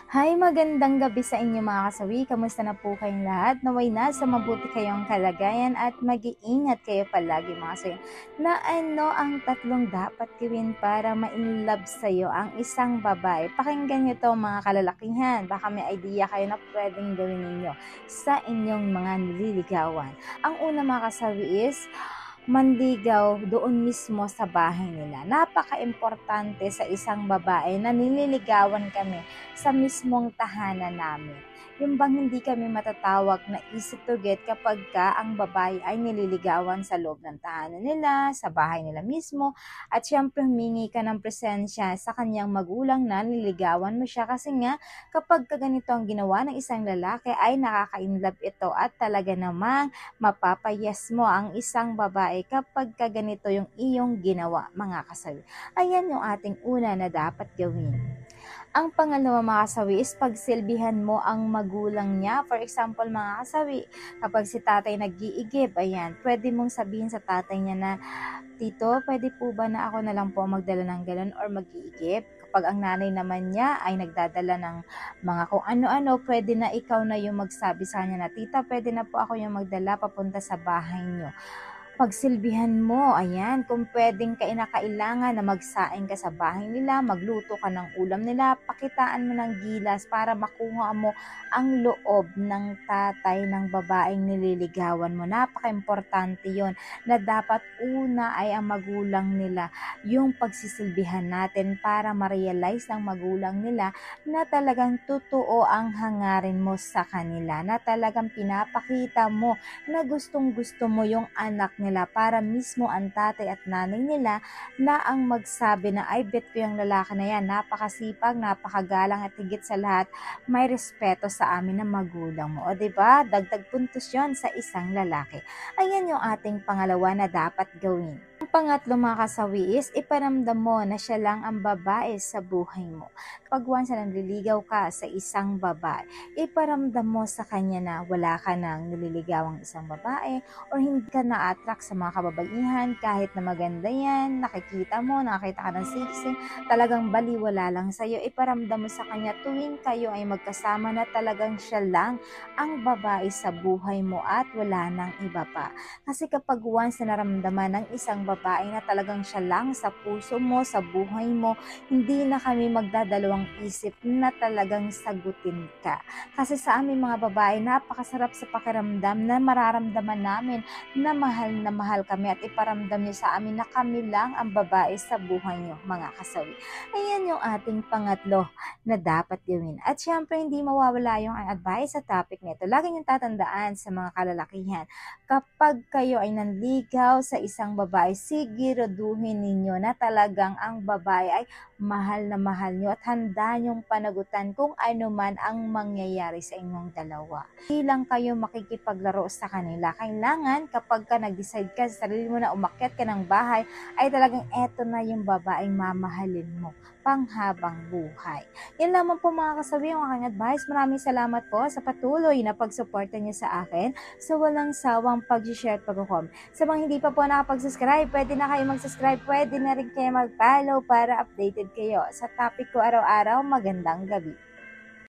Hi, magandang gabi sa inyo mga kasawi. Kamusta na po kayong lahat? Naway nasa mabuti kayong kalagayan at mag-iingat kayo palagi mga kasawi. Na ano ang tatlong dapat gawin para ma-inlove sa'yo ang isang babae? Pakinggan nyo to mga kalalakihan. Baka may idea kayo na pwedeng gawin ninyo sa inyong mga nililigawan. Ang una mga kasawi is manligaw doon mismo sa bahay nila. Napaka-importante sa isang babae na nililigawan kami sa mismong tahanan namin. Yung bang hindi kami matatawag na easy to get kapag ka ang babae ay nililigawan sa loob ng tahanan nila, sa bahay nila mismo, at syempre humingi ka ng presensya sa kanyang magulang na nililigawan mo siya kasi nga kapag ka ganito ang ginawa ng isang lalaki ay nakaka-inlove ito at talaga namang mapapayas mo ang isang babae kapag ka ganito yung iyong ginawa mga kasawi. Ayan yung ating una na dapat gawin. Ang pangalawa mga kasawi is pagsilbihan mo ang magulang niya. For example mga kasawi, kapag si tatay nag-iigib, ayan, pwede mong sabihin sa tatay niya na, Tito, pwede po ba na ako na lang po magdala ng galon or mag-iigib? Kapag ang nanay naman niya ay nagdadala ng mga kung ano-ano, pwede na ikaw na yung magsabi sa kanya na, Tita, pwede na po ako yung magdala papunta sa bahay niyo. Pagsilbihan mo, ayan, kung pwedeng kailangan na magsaing ka sa bahay nila, magluto ka ng ulam nila, pakitaan mo ng gilas para makuha mo ang loob ng tatay ng babaeng nililigawan mo. Napaka-importante yon na dapat una ay ang magulang nila yung pagsisilbihan natin para ma-realize ng magulang nila na talagang totoo ang hangarin mo sa kanila, na talagang pinapakita mo na gustong gusto mo yung anak nila para mismo ang tatay at nanay nila na ang magsabi na ay bet ko yung lalaki na yan, napakasipag, napakagalang at higit sa lahat may respeto sa amin ng magulang mo. O diba? Dagdag puntos yon sa isang lalaki. Ayan yung ating pangalawa na dapat gawin. Ang pangatlo mga kasawi is iparamdam mo na siya lang ang babae sa buhay mo. Kapag once na nanliligaw ka sa isang babae, iparamdam mo sa kanya na wala ka nang nililigawang isang babae or hindi ka na-attract sa mga kababaihan kahit na maganda yan, nakikita mo, nakakita ka ng sexy, talagang baliwala lang sa'yo. Iparamdam mo sa kanya tuwing kayo ay magkasama na talagang siya lang ang babae sa buhay mo at wala nang iba pa. Kasi kapag once na naramdaman ng isang babae na talagang siya lang sa puso mo, sa buhay mo, hindi na kami magdadalawang isip na talagang sagutin ka. Kasi sa aming mga babae, napakasarap sa pakiramdam na mararamdaman namin na mahal kami at iparamdam niyo sa amin na kami lang ang babae sa buhay niyo, mga kasawi. Ayan yung ating pangatlo na dapat gawin. At syempre, hindi mawawala yung advice sa topic nito. Lagi niyong tatandaan sa mga kalalakihan, kapag kayo ay nanligaw sa isang babae, siguraduhin ninyo na talagang ang babae ay mahal na mahal nyo at handa nyong panagutan kung ano man ang mangyayari sa inyong dalawa. Hindi lang kayo makikipaglaro sa kanila. Kailangan kapag ka nag-decide ka sa sarili mo na umakyat ka ng bahay, ay talagang eto na yung babaeng mamahalin mo panghabang buhay. Yan lamang po mga kasabi ang aking advice. Maraming salamat po sa patuloy na pagsuporta niyo sa akin sa walang sawang pag-share at pag-comment. Sa mga hindi pa po nakapag-subscribe, pwede na kayo mag-subscribe, pwede na rin kayo mag-follow para updated kayo sa topic ko araw-araw. Magandang gabi.